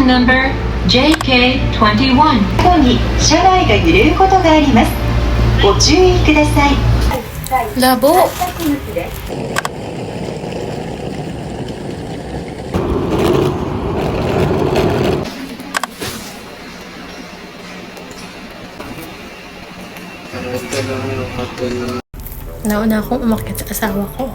Number JK21 後に車内が揺れることがあります。ご注意ください。Labo! Nauna akong umakyat sa asawa ko.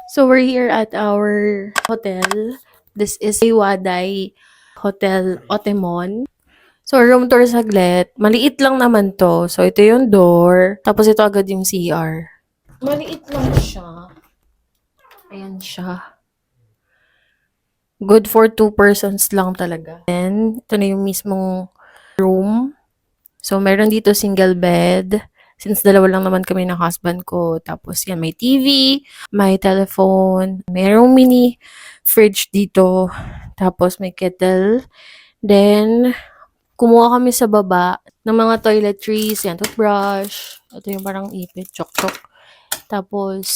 So we're here at our hotel. This is Iwaday Hotel Otemon. So room tour saglit. Maliit lang naman to. So ito yung door. Tapos ito agad yung CR. Maliit lang siya. Ayan siya. Good for 2 persons lang talaga. And ito na yung mismong room. So meron dito single bed. Since dalawa lang naman kami ng husband ko. Tapos yan, may TV, may telephone, mayroong mini fridge dito. Tapos may kettle. Then, kumuha kami sa baba ng mga toiletries. Yan, toothbrush. Ito yung parang ipit, chok-chok. Tapos,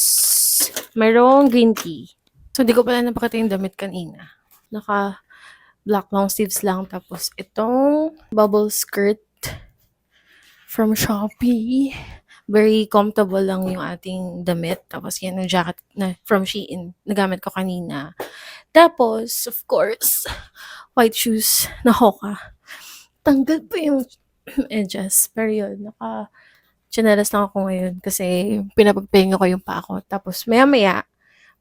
mayroong green tea. So, di ko pala napakita yung damit kanina. Naka black long sleeves lang. Tapos, itong bubble skirt from Shopee. Very comfortable lang yung ating damit. Tapos yan yung jacket na from Shein. Nagamit ko kanina. Tapos, of course, white shoes na Hoka. Tanggal pa yung edges. Pero yun, naka-chanelas lang ako ngayon kasi pinapagpahinga ko yung pa ako. Tapos maya-maya,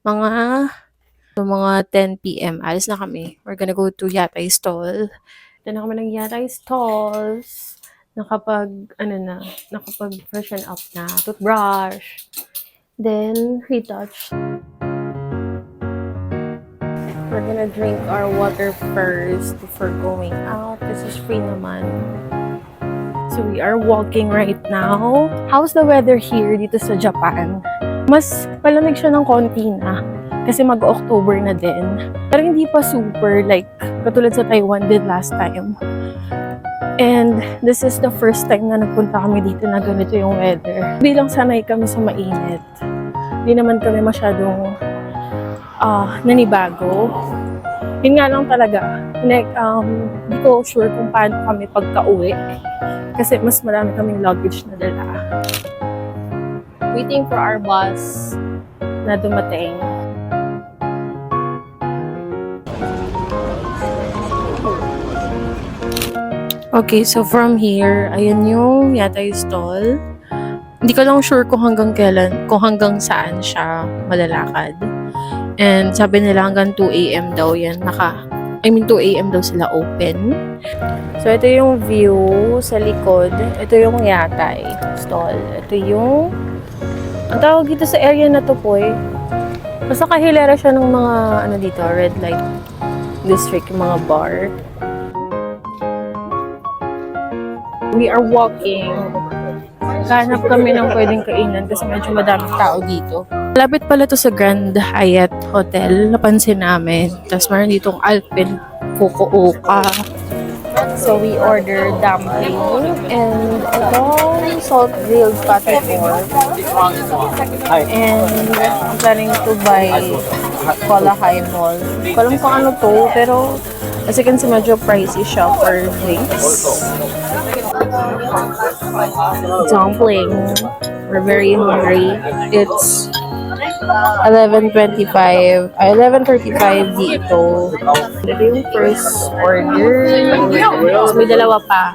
mga 10 p.m. alis na kami. We're gonna go to Yatay Stall. Doon na kami ng Yatay Stalls. Nakapag-freshen up na, toothbrush, then retouch. We're gonna drink our water first before going out. This is free naman. So we are walking right now. How's the weather here dito sa Japan? Mas palamig siya ng konti na kasi mag-October na din. Pero hindi pa super like katulad sa Taiwan did last time. And this is the first time na nagpunta kami dito na ganito yung weather. Bilang sanay kami sa mainit. Hindi naman kami masyadong nanibago. Yun nga lang talaga. Hindi ko sure kung paano kami pagka-uwi. Kasi mas marami kaming luggage na dala. Waiting for our bus na dumating. Okay, so from here, ayan yung Yatay Stall. Hindi ko lang sure kung hanggang kailan, kung hanggang saan siya malalakad. And sabi nila hanggang 2 a.m. daw yan. 2 a.m. daw sila open. So ito yung view sa likod. Ito yung Yatay Stall. Ito yung, ang tawag dito sa area na to po basta kahilera siya ng mga, dito, red light district, yung mga bar. We are walking. Hanap kami ng pwedeng kainan kasi medyo madaming tao dito. Lapit pala to sa Grand Hyatt Hotel. Napansin namin. Tapos meron ditong Alpen Fukuoka. So we ordered dumpling and itong salt grilled patty pork. And I'm planning to buy cola highball. Hindi ko alam kung ano to, pero as you can see, medyo pricey siya per drinks. dumpling. We're very hungry. It's 11:25. 11:35 dito. Ito yung first order. Tapos may dalawa pa.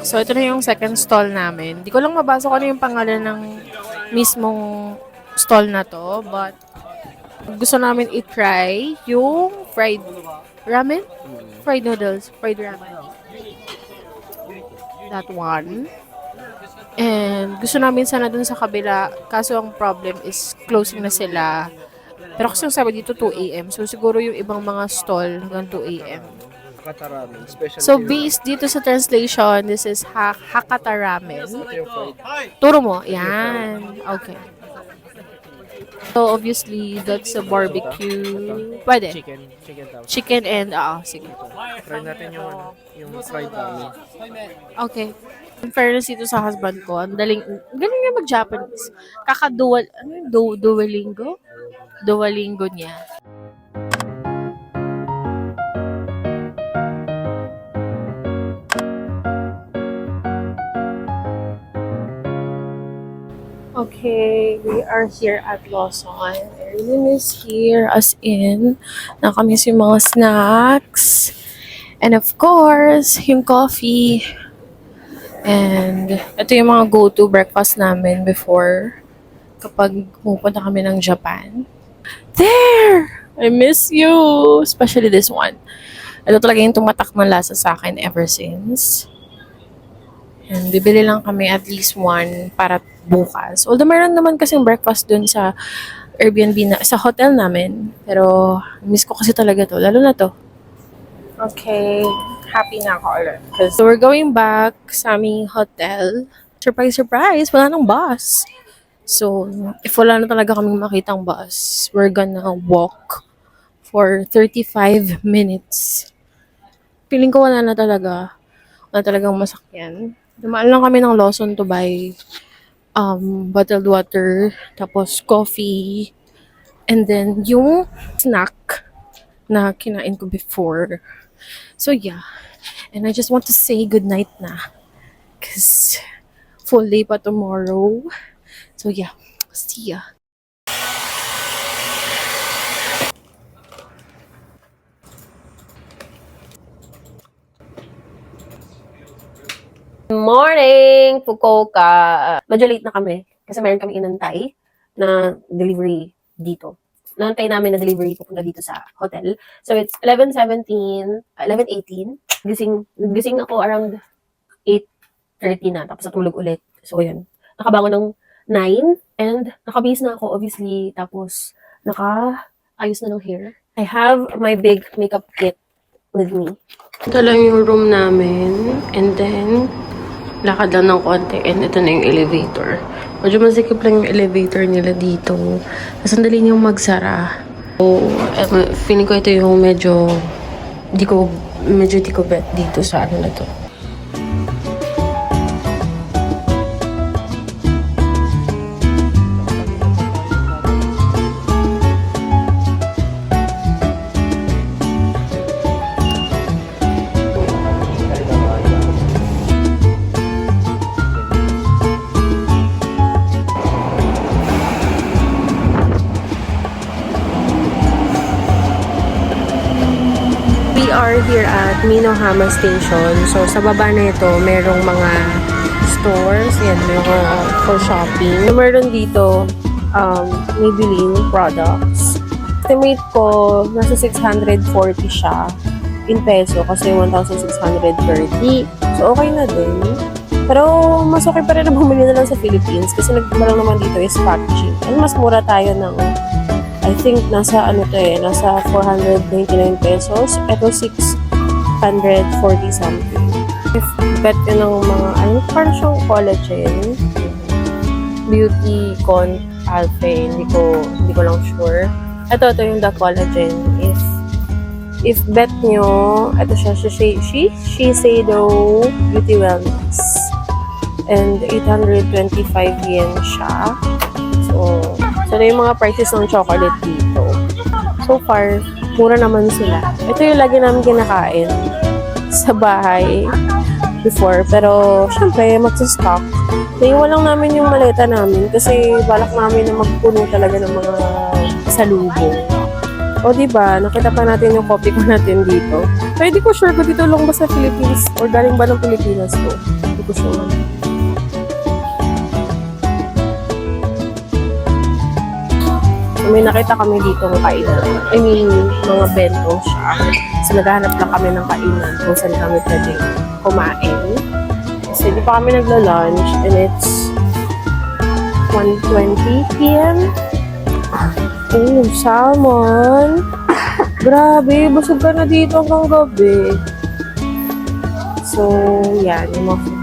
So, ito na yung second stall namin. Di ko lang mabasa kung ano yung pangalan ng mismong stall na to. But, gusto namin i-try yung fried ramen? Fried noodles. Fried ramen. That one. And, gusto namin sana dun sa kabila. Kaso, ang problem is closing na sila. Pero kasi yung sabi dito 2 a.m. So, siguro yung ibang mga stall hanggang 2 a.m. Hakata ramen. Special So, based dito sa translation, this is Hakata Ramen. Turo mo. Yan. Okay. So, obviously, that's a barbecue. Pwede. chicken. Chicken tawag. Chicken and, sige. Try natin yung fried ramen. Okay. In fairness dito sa husband ko, ang galing nga mag-Japanese. Kaka-dual, Duolingo? Duolingo niya. Okay, we are here at Lawson. I really miss here as in nakamiss yung mga snacks. And of course, yung coffee. And ito yung mga go-to breakfast namin before kapag pupunta kami ng Japan. There! I miss you! Especially this one. Ito talaga yung tumatak ng lasa sa akin ever since. And bibili lang kami at least one para bukas. Although meron naman kasing breakfast dun sa Airbnb sa hotel namin. Pero miss ko kasi talaga to. Lalo na to. Okay. Happy na ako ulit. So we're going back sa aming hotel. Surprise, surprise! Wala nang bus. So, if wala na talaga kaming makitang bus, we're gonna walk for 35 minutes. Feeling ko wala na talaga. Wala talagang masakyan. Dumaan lang kami ng Lawson to buy bottled water, tapos coffee, and then yung snack na kinain ko before. So yeah, and I just want to say good night na. Cause full day pa tomorrow. So yeah, see ya. Morning, Fukuoka. Medyo late na kami kasi meron kami inantay na delivery dito. Nantay namin na delivery pupunta dito sa hotel. So it's 11:17, 11:18. Gising ako around 8:30 na tapos natulog ulit. So yun. Nakabangon ng 9 and nakabihis na ako obviously tapos naka-ayos na ng hair. I have my big makeup kit with me. Ito lang yung room namin. And then, lakad lang ng konti. And ito na yung elevator. Medyo masikip lang yung elevator nila dito. Sandali niyong magsara. So, feeling ko ito yung medyo di ko bet dito sa ano na to. We are here at Minohama Station. So, sa baba na ito, merong mga stores. Yan, mga for shopping. Meron dito, Maybelline products. Estimate ko, nasa 640 siya in peso kasi 1,630. So, okay na din. Pero, mas okay pa rin na bumili na lang sa Philippines kasi nagmula lang naman dito is packaging. And mas mura tayo ng I think nasa nasa 499 pesos. Ito 640 something. If bet ko ng mga, parang siyang collagen. Beauty Con Alpha. Hindi ko lang sure. Ito yung The Collagen. If If bet nyo, ito siya, Shiseido Beauty Wellness. And 825 yen siya. So na yung mga prices ng chocolate dito. So far, mura naman sila. Ito yung lagi namin kinakain sa bahay before. Pero, syempre, magsa-stock. Naiwan lang namin yung maleta namin kasi balak namin na magpuno talaga ng mga salubong. O, diba? Nakita pa natin yung copy ko natin dito. Pero di ko sure kung dito lang ba sa Philippines or galing ba ng Pilipinas to. Hindi ko sure. So, may nakita kami dito ng kainan. I mean, mga bento siya. So, naghahanap lang kami ng kainan kung saan kami pwede kumain. Kasi di pa kami nagla-lunch and it's 1:20 p.m. Oh, salmon. Grabe, busog ka na dito hanggang gabi. So, yan. Yung mga food.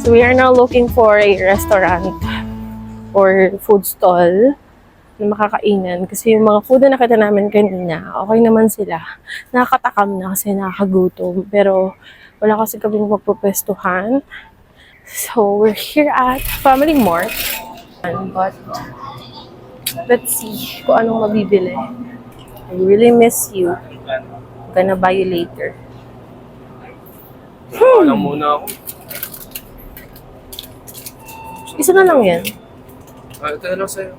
So, we are now looking for a restaurant or food stall na makakainan. Kasi yung mga food na nakita namin kanina, okay naman sila. Nakakatakam na kasi nakakagutom. Pero, wala kasi kaming magpupwestuhan. So, we're here at Family Mart. But, let's see kung anong mabibili. I really miss you. I'm gonna buy you later. Alam muna ako. Isa na lang yan. Ito na lang sa'yo.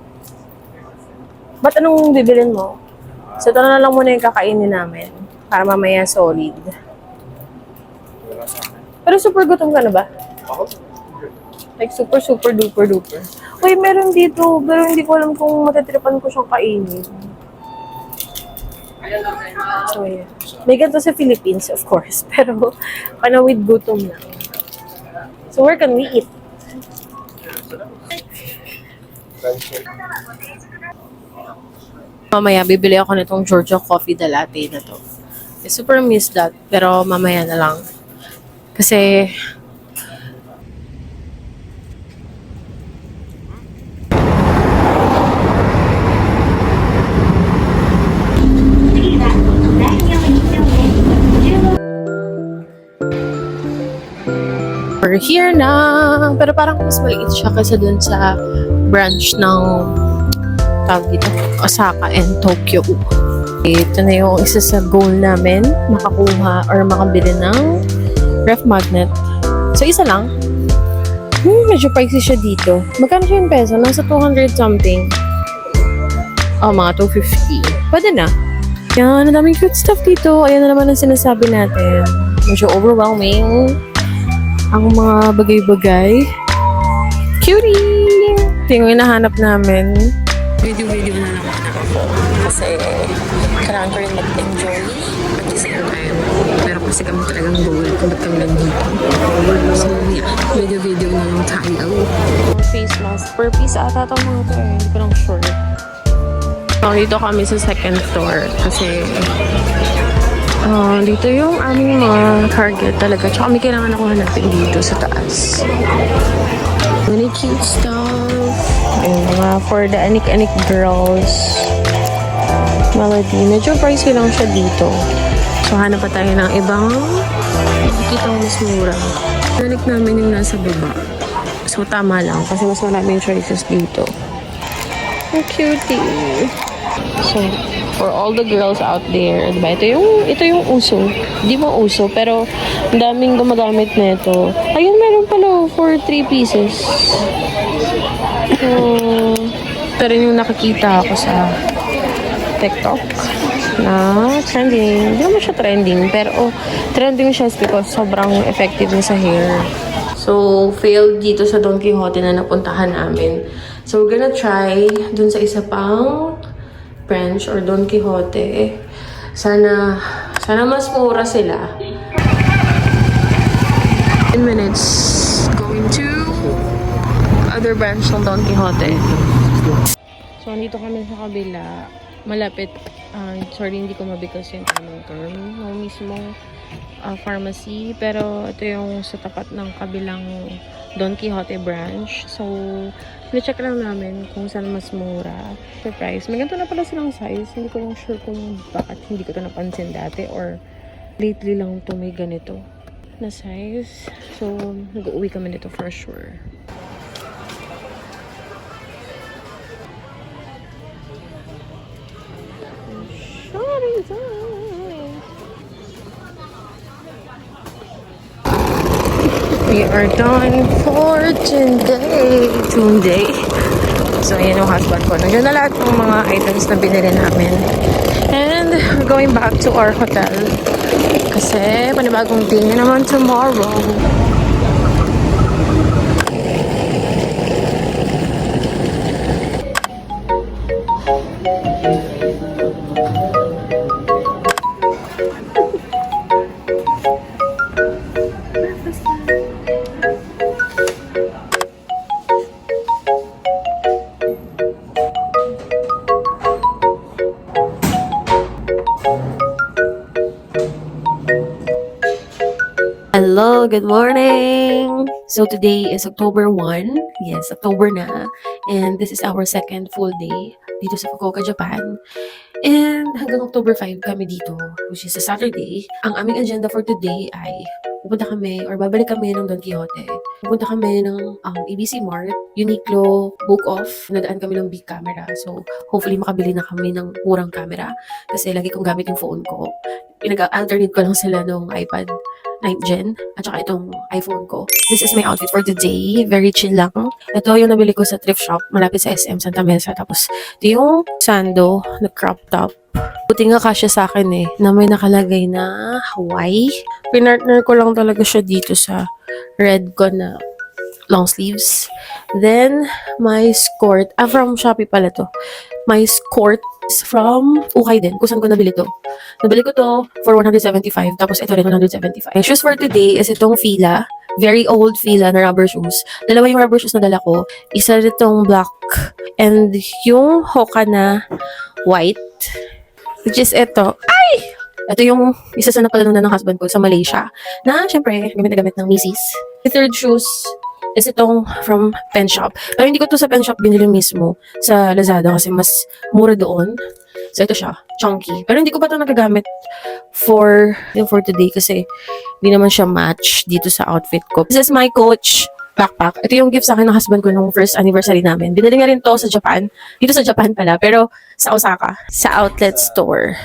Ba't anong bibilin mo? So, ito na lang muna yung kakainin namin. Para mamaya solid. Wala sa akin. Pero super gutom ka na ba? Ako? Like super duper duper. Uy, meron dito. Pero hindi ko alam kung matatripan ko siyang kainin. So, yeah. May ganito sa Philippines, of course. Pero, with gutom na. So, where can we eat? Mamaya, bibili ako nitong Georgia Coffee The Latte na to. I super miss that. Pero, mamaya na lang. Kasi, we're here na. Pero parang mas maliit siya kasi dun sa branch ng tawag dito, Osaka and Tokyo. Ito na yung isa sa goal namin, makakuha or makabili ng ref magnet. So, isa lang. Medyo pricey siya dito. Magkano siya yung peso? Nasa 200 something. Oh, mga 250. Pwede na. Yan, ang daming cute stuff dito. Ayan na naman ang sinasabi natin. Medyo overwhelming ang mga bagay-bagay. Cutie! Ito yung hinahanap namin. Video na lang ako. Kasi kailangan ko rin mag-enjoy at the same time. Pero kasi kami talagang goal kung ba't kami nandito. So yeah, video na lang tayo. Face mask. Per piece ata itong mga to eh. Hindi ko lang sure. Dito kami sa second floor kasi dito yung aming mga target talaga. Tsaka may kailangan ako hanapin dito sa taas. Many cute stuff. Yung mga for the anik-anik girls. Melody. Medyo pricey lang siya dito. So, hanap pa tayo ng ibang kita mas mura. Nalik namin yung nasa baba. So, tama lang. Kasi mas maraming choices dito. Ang cutie. So, for all the girls out there, diba? Ito yung uso. Di mo uso, pero ang daming gumagamit nito. Ayun, meron pala for 3 pieces. So, pero yung nakikita ako sa TikTok na trending. Hindi naman siya trending, pero trending siya because sobrang effective niya sa hair. So, failed dito sa Don Quijote na napuntahan namin. So, we're gonna try dun sa isa pang French or Don Quijote. Sana mas mura sila. 10 minutes going to other branch ng Don Quijote. So, andito kami sa kabila. Malapit. Sorry, hindi ko mabigkas yung tamang term. No mismong pharmacy. Pero ito yung sa tapat ng kabilang Don Quixote branch. So, na-check lang namin kung saan mas mura. Surprise. May ganito na pala silang size. Hindi ko lang sure kung bakit hindi ko ito napansin dati or lately lang ito may ganito na size. So, nag-uwi kami nito for sure. Shopping time! We are done for today. So, ayan yung husband ko. Nandiyan na lahat ng mga items na binili namin. And we're going back to our hotel. Kasi panibagong day na naman tomorrow. Hello, good morning! So today is October 1. Yes, October na. And this is our second full day dito sa Fukuoka, Japan. And hanggang October 5 kami dito, which is a Saturday. Ang aming agenda for today ay pupunta kami or babalik kami ng Don Quixote. Pupunta kami ng ABC Mart, Uniqlo, Book Off. Nadaan kami ng big camera. So hopefully makabili na kami ng murang camera kasi lagi kong gamit yung phone ko. Pinag-alternate ko lang sila ng iPad 9th Gen at saka itong iPhone ko. This is my outfit for today. Very chill lang. Ito yung nabili ko sa thrift shop malapit sa SM Santa Mesa. Tapos ito yung sando na crop top. Buti nga kasya sa akin na may nakalagay na Hawaii. Pinartner ko lang talaga siya dito sa red ko na long sleeves. Then, my skirt. From Shopee pala to. My skirt is from Ukay din. Kung saan ko nabili to. Nabili ko to for 175. Tapos ito rin 175. My shoes for today is itong Fila. Very old Fila na rubber shoes. Dalawa yung rubber shoes na dala ko. Isa itong black. And yung Hoka na white. Which is ito. Ay! Ito yung isa sa napalanunan ng husband ko sa Malaysia. Na, syempre, gamit na gamit ng Macy's. The third shoes is itong from Pen Shop. Pero hindi ko to sa Pen Shop binili mismo sa Lazada kasi mas mura doon. So, ito siya. Chunky. Pero hindi ko pa ito nagagamit for today kasi hindi naman siya match dito sa outfit ko. This is my Coach backpack. Ito yung gift sa akin ng husband ko nung first anniversary namin. Binili nga rin to sa Japan. Dito sa Japan pala. Pero sa Osaka. Sa outlet store.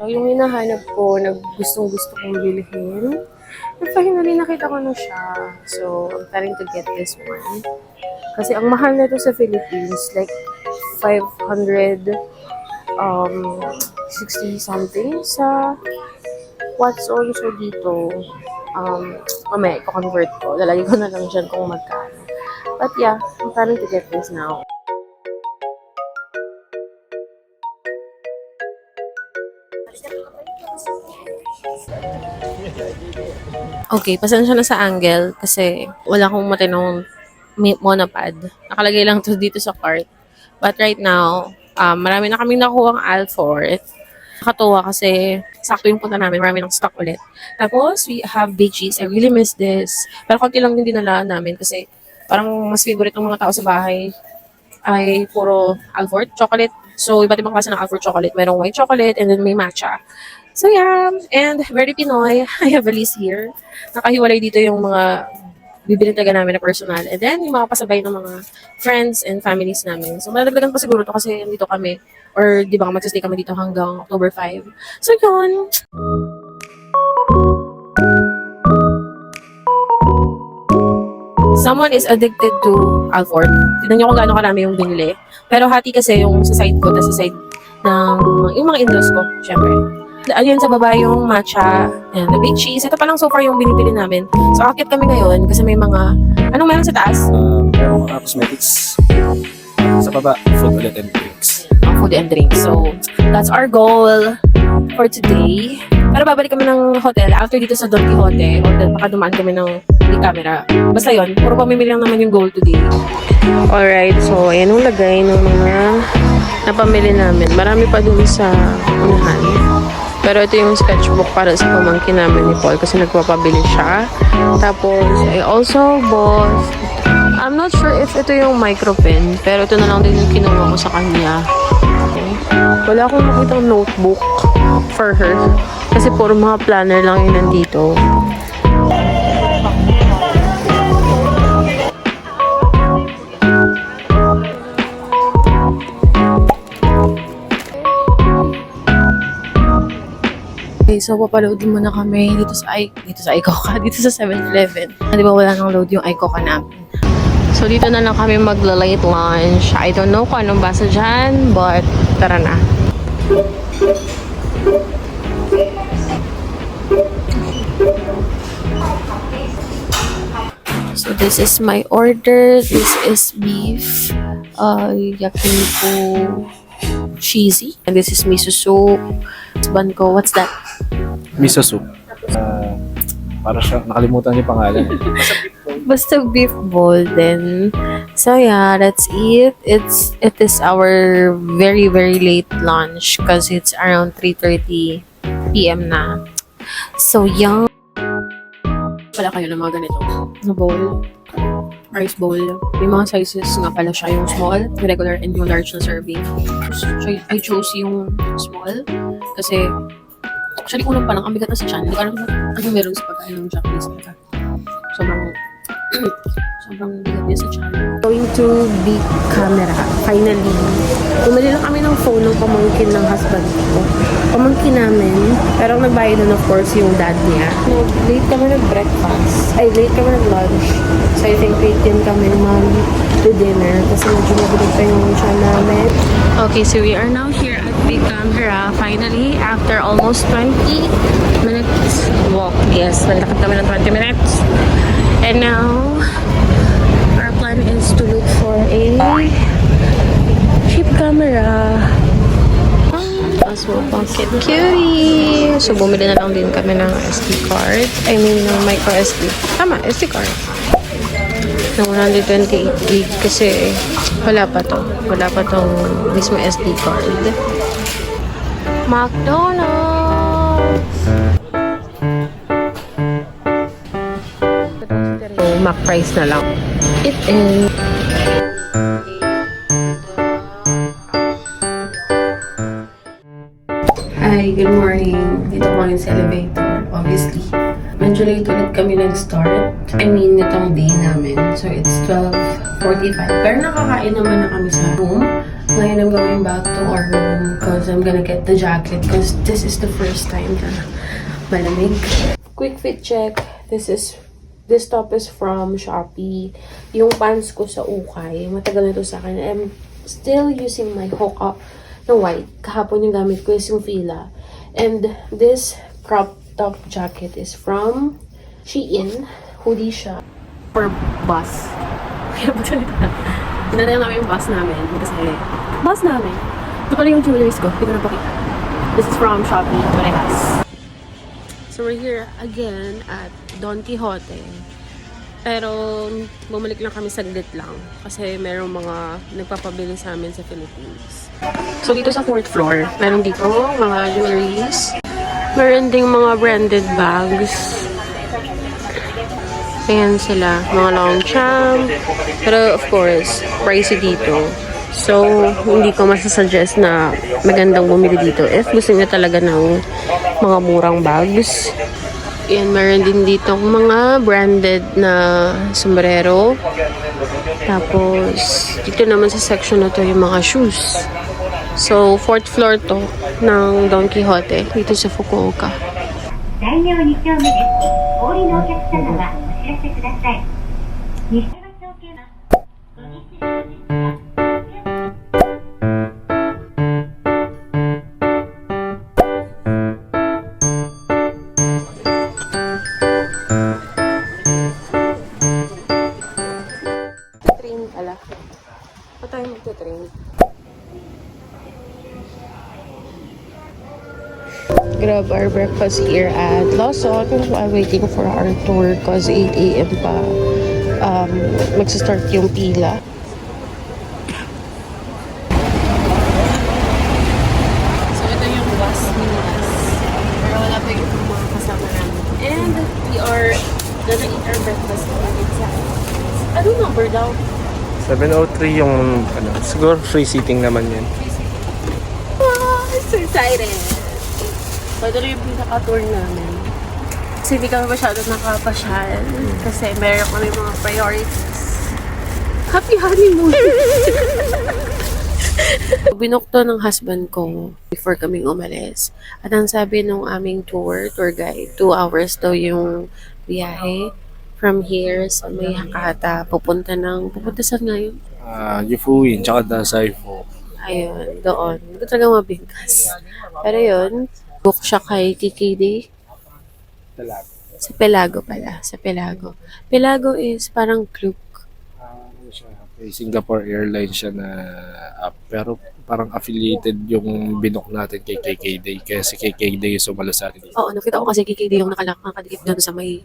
So, yung hinahanap ko na gustong kong bilhin. And finally, nakita ko na siya. So, I'm planning to get this one. Kasi ang mahal na ito sa Philippines, like 560 something sa what's also dito. Mamaya, i-convert ko. Lalagay ko na lang dyan kung magkano. But yeah, I'm planning to get this now. Okay, pasensya na sa angle kasi wala akong matinong monopod. Nakalagay lang to dito sa cart. But right now, marami na kaming nakuha ang Alfort. Nakatuwa kasi sakto yung punta namin. Marami ng stock ulit. Tapos, we have big cheese. I really miss this. Pero konti lang yung dinala namin kasi parang mas favorite ng mga tao sa bahay ay puro Alfort chocolate. So, iba't ibang klase ng Alfort chocolate. Merong white chocolate and then may matcha. So, yeah. And very Pinoy. I have a list here. Nakahiwalay dito yung mga bibili talaga namin na personal. And then, yung mga pasabay ng mga friends and families namin. So, madagdagan pa siguro to kasi dito kami. Or, di ba, magsistay kami dito hanggang October 5. So, yun. Someone is addicted to Alfort. Tignan nyo kung gaano karami yung binili. Pero hati kasi yung sa side ko, tapos sa side ng yung mga in-laws ko, syempre. Ayun sa baba yung matcha and the big cheese. Ito pa lang so far yung binibili namin. So, akit kami ngayon kasi may mga, anong meron sa taas? Merong cosmetics. Sa baba, food ulit and drinks. Food and drinks. So, that's our goal for today. Pero babalik kami ng hotel after dito sa Don Quixote. Or baka dumaan kami ng camera. Basta yun, puro pamimili lang naman yung goal today. Alright, so ayan yung lagay ng mga napamili namin. Marami pa dun sa unahan. Pero ito yung sketchbook para sa pamangkin namin ni Paul kasi nagpapabili siya. Tapos, I also bought, I'm not sure if ito yung micro pen, pero ito na lang din yung kinuha ko sa kanya. Okay. Wala akong makitang notebook for her kasi puro mga planner lang yun nandito. Okay, so papaloadin muna kami dito sa iCoca, dito sa 7-Eleven. Di ba wala nang load yung iCoca namin. So dito na lang kami magla-late lunch. I don't know kung anong basa dyan, but tara na. So this is my order. This is beef, yakiniku cheesy. And this is miso soup. Banko, what's that? Miso soup. Para siya, nakalimutan yung pangalan. Basta beef bowl din. So yeah, let's eat. It is our very very late lunch because it's around 3:30 PM na. So young. Pala kayo ng mga ganito na bowl. Rice bowl. May mga sizes nga pala siya, yung small, yung regular, and yung large na serving. So, I chose yung small kasi actually kulang pa lang, ang bigat na sa tiyan. Hindi ko alam ano meron sa pagkain ng Japanese talaga. Sobrang bigat niya sa tiyan. Going to big camera. Finally, bumili lang kami ng phone ng pamangkin ng husband ko. Pamangkin namin. Pero ang nagbayad nun, of course, yung dad niya. Late kami nag-breakfast. Late kami nag-lunch. So, I think late din kami to dinner. Kasi medyo magulit pa yung tiyan namin. Okay, so we are now here at Big Camera. Finally, after almost 20 minutes walk. Yes, nagtakot kami ng 20 minutes. And now, our plan is to look for a cheap camera. So, pocket cutie. So, bumili na lang din kami ng SD card. I mean, ng micro SD. Tama, SD card. Ng 128 gig kasi wala pa to. Wala pa tong mismo SD card. McDonald's! So, Mac price na lang. It is. Hi, good morning. Dito ko ngayon sa elevator, obviously. Medyo late ulit kami nag-start. I mean, itong day namin. So, it's 12:45. Pero nakakain naman na kami sa room. Ngayon, I'm going back to our room because I'm gonna get the jacket because this is the first time na malamig. Quick fit check. This top is from Shopee. Yung pants ko sa ukay, matagal na ito sa akin. I'm still using my Hoka na white. Kahapon yung gamit ko is yung Fila. And this crop top jacket is from Shein. Hoodie siya. For bus. Kaya ba salita? Pinatay namin yung bus namin. Kasi, bus namin. Ito pala yung jewelries ko. Hindi ko napakita. This is from Shopee. Parehas. So, we're here again at Don Quixote. Pero, bumalik lang kami saglit lang. Kasi merong mga nagpapabili sa amin sa Philippines. So, dito sa 4th floor, meron dito mga jewelries. Meron ding mga branded bags. Ayan sila. Mga Longchamp. Pero, of course, pricey dito. So, hindi ko masasuggest na magandang bumili dito if gusto niyo talaga ng mga murang bags. Ayan, meron din dito mga branded na sombrero. Tapos, dito naman sa section na to yung mga shoes. So, 4th floor to ng Don Quixote dito sa Fukuoka. 大名2丁目です。お降りのお客様はお知らせください。西山証券は海白ですが Train pala. Pa tayo magte-train. Grab our breakfast here at Lawson while waiting for our tour because 8 AM pa magsa-start yung pila. So ito yung bus ni Mas. And we are gonna eat our breakfast inside. Ano number daw? 703 yung, siguro free seating naman yan. Wow, so excited! So, ito yung pinaka-tour namin. Kasi hindi kami masyado nakapasyal. Kasi meron kami mga priorities. Happy honeymoon! Binook to ng husband ko before kaming umalis. At ang sabi nung aming tour guide, 2 hours daw yung biyahe from here sa may Hakata, pupunta saan ngayon? Yufuin, tsaka Dasaipo. Ayun, doon. Hindi ko talaga mabigkas. Pero yun, book siya kay KKD. Sa Pelago pala. Sa Pelago. Pelago is parang Klook. Okay, Singapore Airlines siya na app. Pero parang affiliated yung binook natin kay KKD. Kaya si KKD yung sumalo sa atin. Oo, nakita ko kasi KKD yung nakadikit doon sa may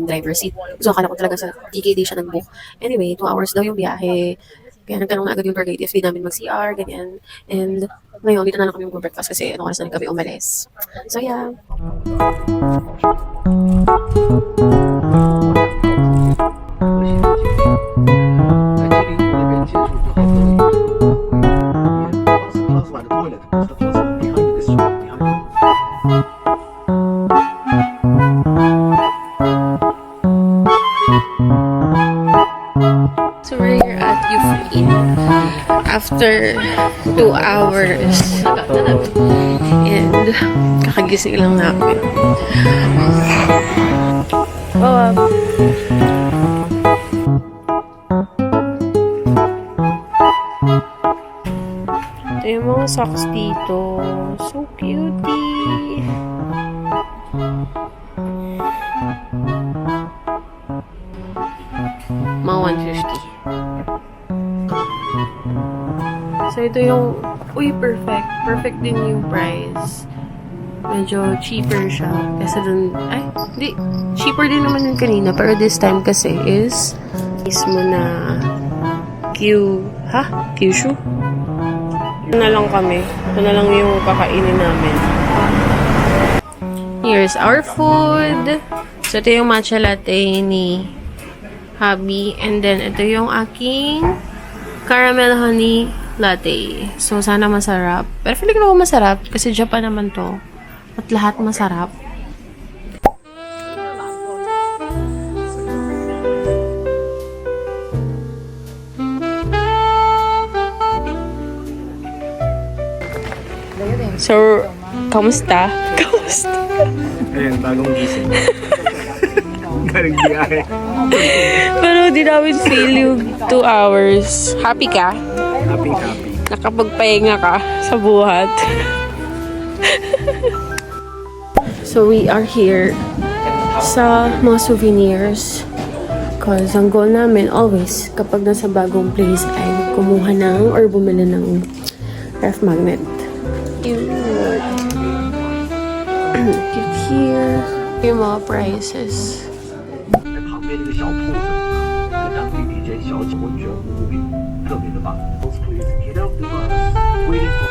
driver seat. So, akala ko talaga sa KKD siya nag-book. Anyway, 2 hours daw yung biyahe. Kaya nagtanong na agad yung tour guide if di namin mag-CR, ganyan. And ngayon, dito na lang kami mag-breakfast kasi oras na rin kami umalis. So, yeah. So we're here at Yufuin after 2 hours and kakagising lang namin. Oh, ito yung mga socks dito. So cutie! Mga 150. So, ito yung, perfect. Perfect din yung price. Medyo cheaper siya. Kasi dun, hindi. Cheaper din naman yung kanina. Pero this time kasi is mismo na Kyushu? Ito na lang kami. Ito na lang yung kakainin namin. Here's our food. So, ito yung matcha latte ni hubby. And then, ito yung aking caramel honey latte. So, sana masarap. Pero feeling ko masarap kasi Japan naman to. At lahat masarap. So, kamusta? Kamusta? Ayun, bagong gising. Galing biyahe. Pero di namin feel yung 2 hours. Happy ka? Happy. Nakapagpahinga ka sa buhat. So we are here sa mga souvenirs. Cause ang goal namin always kapag nasa bagong place ay kumuha ng or bumili ng ref magnet. Cute. Cute here. Yung mga prices. 旁边那个小铺子，跟当地 DJ 小姐温泉护肤品特别的棒。Get up the bus, waiting for.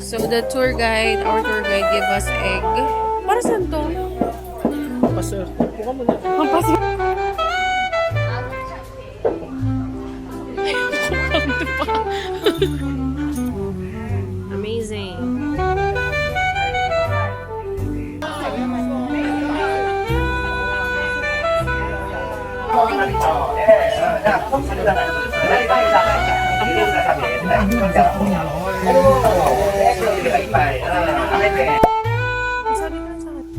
So the tour guide, our tour guide gave us egg. Para saan to? Pasir. Buka mo na. Ang pasir. Amazing. Sabi mo sa akin.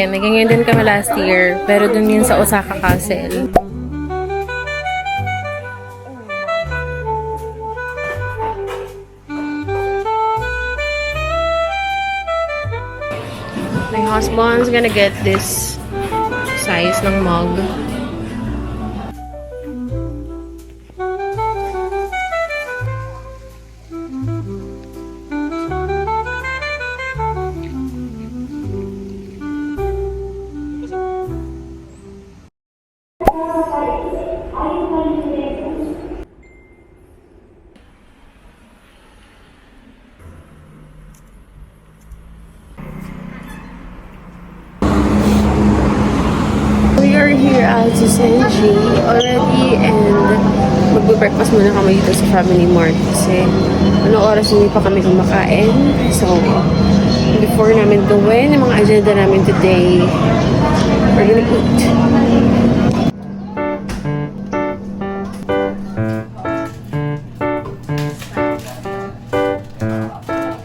din. Naging din kami last year. Pero dun yun sa Osaka Castle. My husband's gonna get this size ng mug. We are here at Senji already and magbe-breakfast muna kami dito sa Family Mart kasi ano oras hindi pa kami kumakain. So, before namin gawin yung mga agenda namin today, we're gonna eat.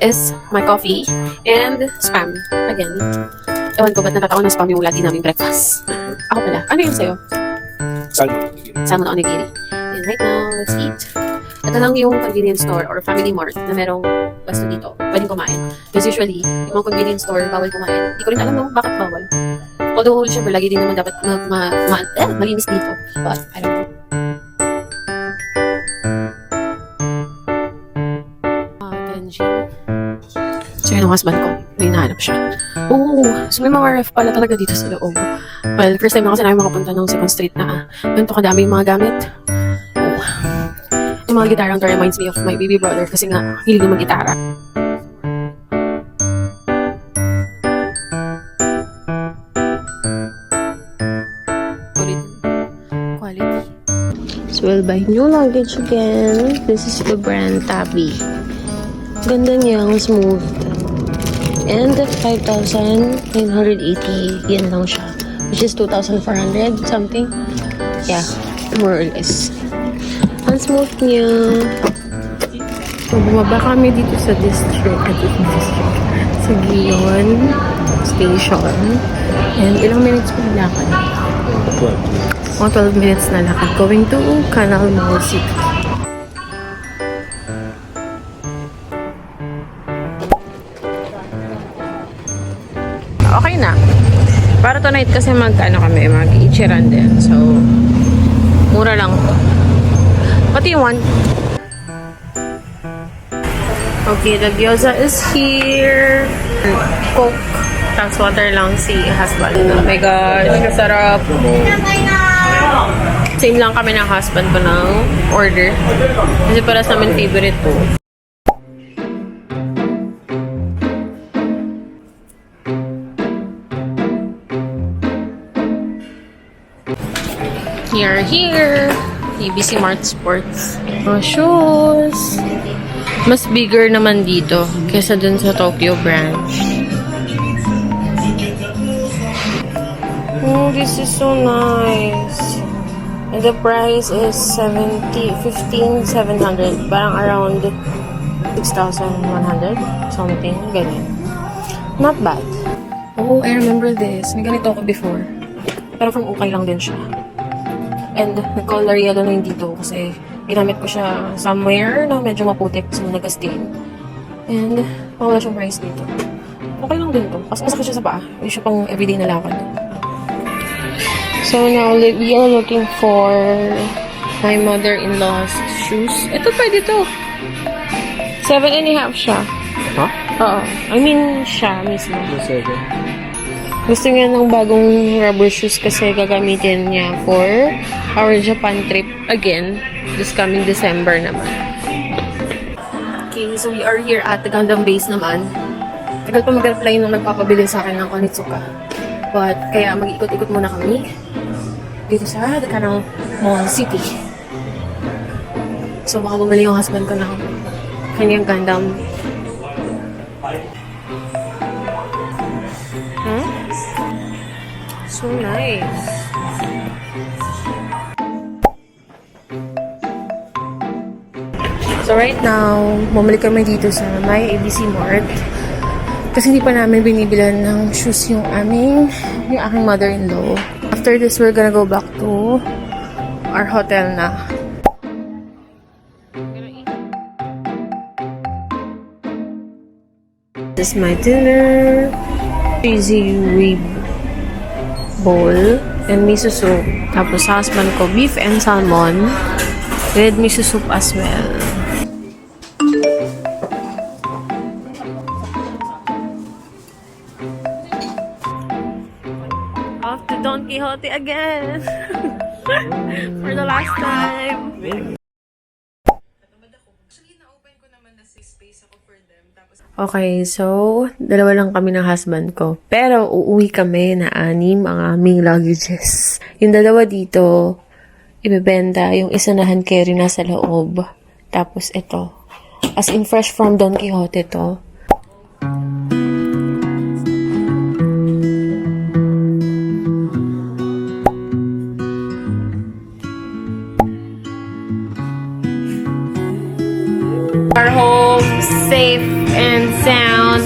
Is my coffee and spam again. Ewan ko ba't natataon na spam yung lagi naming breakfast. Ako pala. Ano yung sa'yo? Salmon onigiri. And right now, let's eat. Ito lang yung convenience store or family mart na merong pwesto dito. Pwedeng kumain. Because usually, yung mga convenience store, bawal kumain. Hindi ko rin alam no, bakit bawal. Although, syempre, lagi din naman dapat malinis dito. But, I don't know. So, yun ang husband ko. May hinahanap siya. Oo. So, may mga ref pala talaga dito sa loob. Well, first time na kasi namin makapunta ng 2nd Street na ganito kadami yung mga gamit. Oh. Yung mga gitarang to reminds me of my baby brother kasi nga, hilig na mag-gitara. Quality. So, we'll buy new luggage again. This is the brand Tabi. Ganda niya, ang smooth. And 5,980 yen lang siya. Which is 2,400 something. Yeah, more or less. Ang smooth niya. So, bumaba kami dito sa sa Gion Station. And ilang minutes pa lakad? 12 minutes na lakad. Going to Canal Mall City. Okay na. Para tonight kasi kami, mag-ichiran din. So, mura lang to. What do you want? Okay, the gyoza is here. Coke. Tapos water lang si husband. Oh my gosh, kasarap. Same lang kami ng husband ko ng order. Kasi para sa amin favorite po. Here, ABC Mart Sports. Mga shoes. Mas bigger naman dito kesa dun sa Tokyo branch. Oh, this is so nice. And the price is 15,700. Parang around 6,100. Something. Ganyan. Not bad. Oh, I remember this. May ganito ako before. Pero from okay lang din siya. And nag-color yellow na yun dito kasi ginamit ko siya somewhere na medyo maputik so nag-stain. And wala siyang price dito. Okay lang din to. Kasi masakit siya sa paa. Hindi siya pang everyday na lakad. So now we are looking for my mother-in-law's shoes. Ito pwede to. 7.5 siya. Ha? Oo. I mean, siya mismo. Gusto niya ng bagong rubber shoes kasi gagamitin niya for our Japan trip again this coming December naman. Okay, so we are here at the Gundam base naman. Tagal pa mag-reply nung nagpapabili sa akin ng Konitsuka. But, kaya mag-ikot-ikot muna kami dito sa the Canal Mall City. So, baka bumili yung husband ko ng kanyang Gundam. Huh? So nice. So right now, bumalik kami dito sa my ABC Mart. Kasi hindi pa namin binibilan ng shoes yung aking mother-in-law. After this, we're gonna go back to our hotel na. This is my dinner. Cheesy rib bowl and miso soup. Tapos sa husband ko, beef and salmon with miso soup as well. Off to Don Quixote again. For the last time. Okay, so, dalawa lang kami ng husband ko. Pero, uuwi kami na 6 ang aming luggages. Yung dalawa dito, ibebenta. Yung isa na hand carry na sa loob. Tapos, ito. As in, fresh from Don Quixote to. Our home, safe and sound,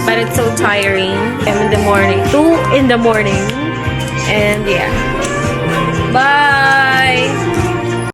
but it's so tiring. I'm in the morning, 2 in the morning, and yeah. Bye!